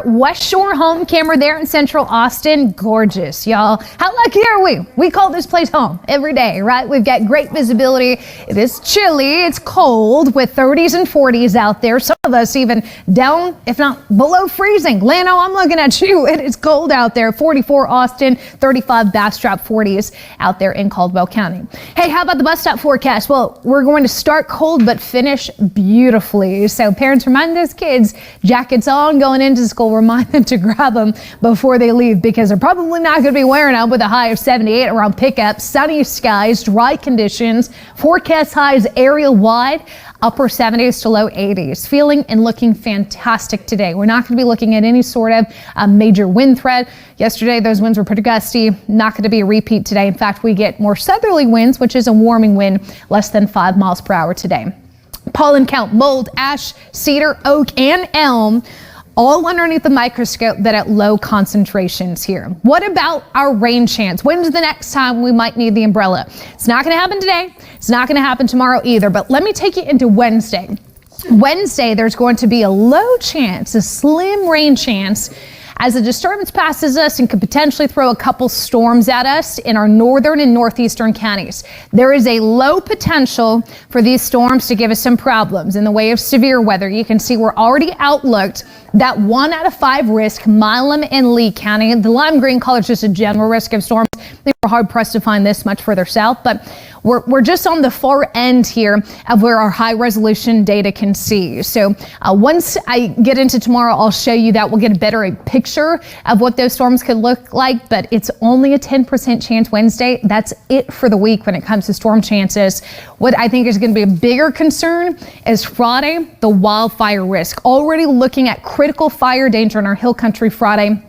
West Shore home camera there in central Austin. Gorgeous, y'all. How lucky are we? We call this place home every day, right? We've got great visibility. It is chilly. It's cold with 30s and 40s out there. Some of us even down, if not below freezing. Lano, I'm looking at you. It is cold out there. 44 Austin, 35 Bastrop, 40s out there in Caldwell County. Hey, how about the bus stop forecast? Well, we're going to start cold but finish beautifully. So parents, remind those kids, jackets on going into school. Remind them to grab them before they leave because they're probably not going to be wearing them with a high of 78 around pickup. Sunny skies, dry conditions, forecast highs area wide, upper 70s to low 80s. Feeling and looking fantastic today. We're not going to be looking at any sort of major wind threat. Yesterday, those winds were pretty gusty. Not going to be a repeat today. In fact, we get more southerly winds, which is a warming wind, less than 5 miles per hour today. Pollen count, mold, ash, cedar, oak, and elm, all underneath the microscope, but at low concentrations here. What about our rain chance? When's the next time we might need the umbrella? It's not going to happen today. It's not going to happen tomorrow either, but let me take you into Wednesday. Wednesday, there's going to be a low chance, a slim rain chance, as the disturbance passes us and could potentially throw a couple storms at us in our northern and northeastern counties. There is a low potential for these storms to give us some problems in the way of severe weather. You can see we're already outlooked that 1 out of 5 risk, Milam and Lee County. The lime green color is just a general risk of storms. I think we're hard pressed to find this much further south, but we're just on the far end here of where our high resolution data can see. So once I get into tomorrow, I'll show you that. We'll get a better picture of what those storms could look like, but it's only a 10% chance Wednesday. That's it for the week when it comes to storm chances. What I think is going to be a bigger concern is Friday, the wildfire risk. Already looking at critical fire danger in our hill country Friday,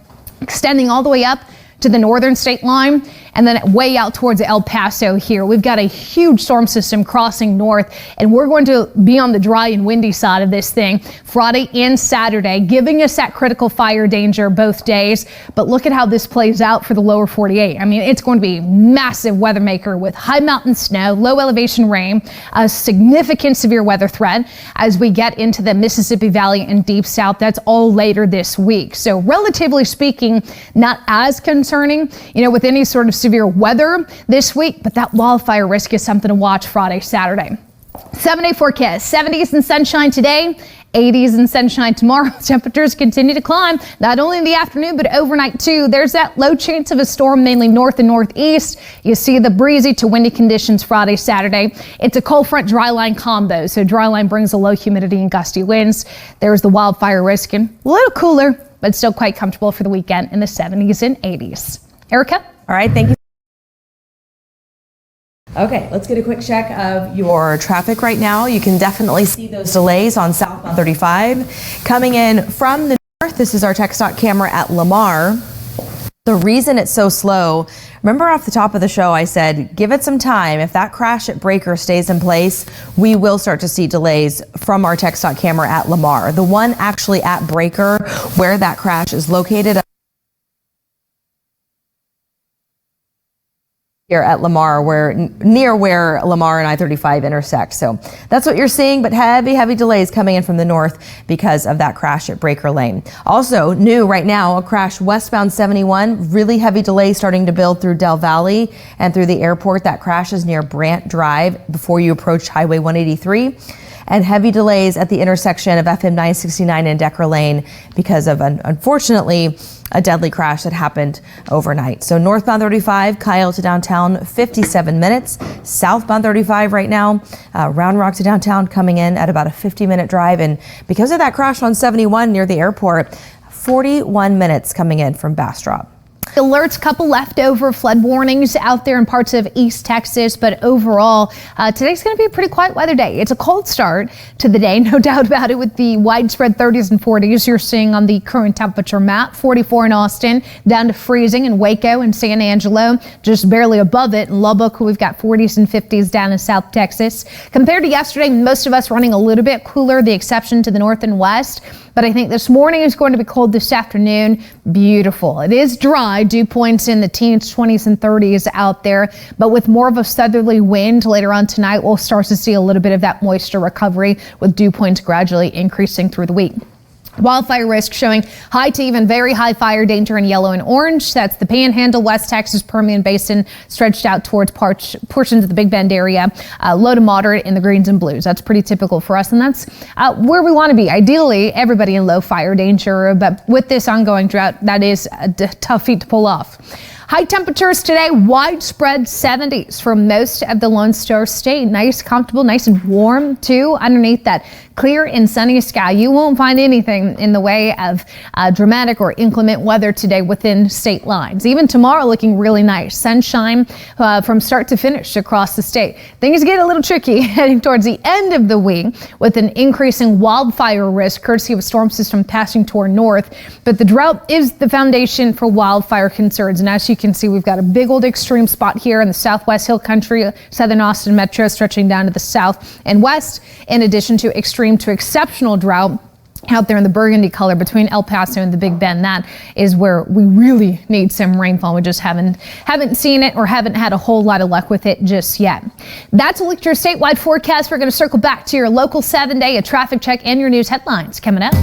extending all the way up to the northern state line and then way out towards El Paso here. We've got a huge storm system crossing north, and we're going to be on the dry and windy side of this thing Friday and Saturday, giving us that critical fire danger both days. But look at how this plays out for the lower 48. I mean, it's going to be massive weather maker with high mountain snow, low elevation rain, a significant severe weather threat as we get into the Mississippi Valley and deep south. That's all later this week. So relatively speaking, not as concerning, with any sort of severe weather this week, but that wildfire risk is something to watch Friday, Saturday. 7-day forecast, 70s and sunshine today, 80s and sunshine tomorrow. Temperatures continue to climb, not only in the afternoon, but overnight too. There's that low chance of a storm, mainly north and northeast. You see the breezy to windy conditions Friday, Saturday. It's a cold front dry line combo, so dry line brings a low humidity and gusty winds. There's the wildfire risk and a little cooler, but still quite comfortable for the weekend in the 70s and 80s. Erica? All right, thank you. Okay, let's get a quick check of your traffic right now. You can definitely see those delays on southbound 35. Coming in from the north, this is our TxDOT camera at Lamar. The reason it's so slow, remember off the top of the show I said, give it some time. If that crash at Breaker stays in place, we will start to see delays from our TxDOT camera at Lamar. The one actually at Breaker where that crash is located here at Lamar, near where Lamar and I-35 intersect. So that's what you're seeing, but heavy delays coming in from the north because of that crash at Breaker Lane. Also new right now, a crash westbound 71, really heavy delays starting to build through Del Valley and through the airport. That crash is near Brant Drive before you approach Highway 183. And heavy delays at the intersection of FM 969 and Decker Lane because of, unfortunately, a deadly crash that happened overnight. So northbound 35, Kyle to downtown, 57 minutes. Southbound 35 right now, Round Rock to downtown coming in at about a 50-minute drive. And because of that crash on 71 near the airport, 41 minutes coming in from Bastrop. Alerts, couple leftover flood warnings out there in parts of East Texas, but overall, today's going to be a pretty quiet weather day. It's a cold start to the day, no doubt about it, with the widespread 30s and 40s you're seeing on the current temperature map. 44 in Austin, down to freezing in Waco and San Angelo, just barely above it. In Lubbock, we've got 40s and 50s down in South Texas. Compared to yesterday, most of us running a little bit cooler, the exception to the north and west. But I think this morning is going to be cold this afternoon. Beautiful. It is dry. Dew points in the teens, 20s and 30s out there. But with more of a southerly wind later on tonight, we'll start to see a little bit of that moisture recovery with dew points gradually increasing through the week. Wildfire risk showing high to even very high fire danger in yellow and orange. That's the Panhandle, West Texas, Permian Basin, stretched out towards portions of the Big Bend area. Low to moderate in the greens and blues. That's pretty typical for us, and that's where we want to be. Ideally, everybody in low fire danger, but with this ongoing drought, that is a tough feat to pull off. High temperatures today, widespread 70s for most of the Lone Star State. Nice, comfortable, nice and warm too. Underneath that clear and sunny sky, you won't find anything in the way of dramatic or inclement weather today within state lines. Even tomorrow looking really nice. Sunshine from start to finish across the state. Things get a little tricky heading towards the end of the week with an increasing wildfire risk courtesy of a storm system passing toward north. But the drought is the foundation for wildfire concerns. And as you can see, we've got a big old extreme spot here in the southwest hill country, southern Austin metro, stretching down to the south and west, in addition to extreme to exceptional drought out there in the burgundy color between El Paso and the Big Bend. That is where we really need some rainfall. We just haven't seen it or haven't had a whole lot of luck with it just yet. That's a look at your statewide forecast. We're going to circle back to your local 7-day, a traffic check, and your news headlines coming up.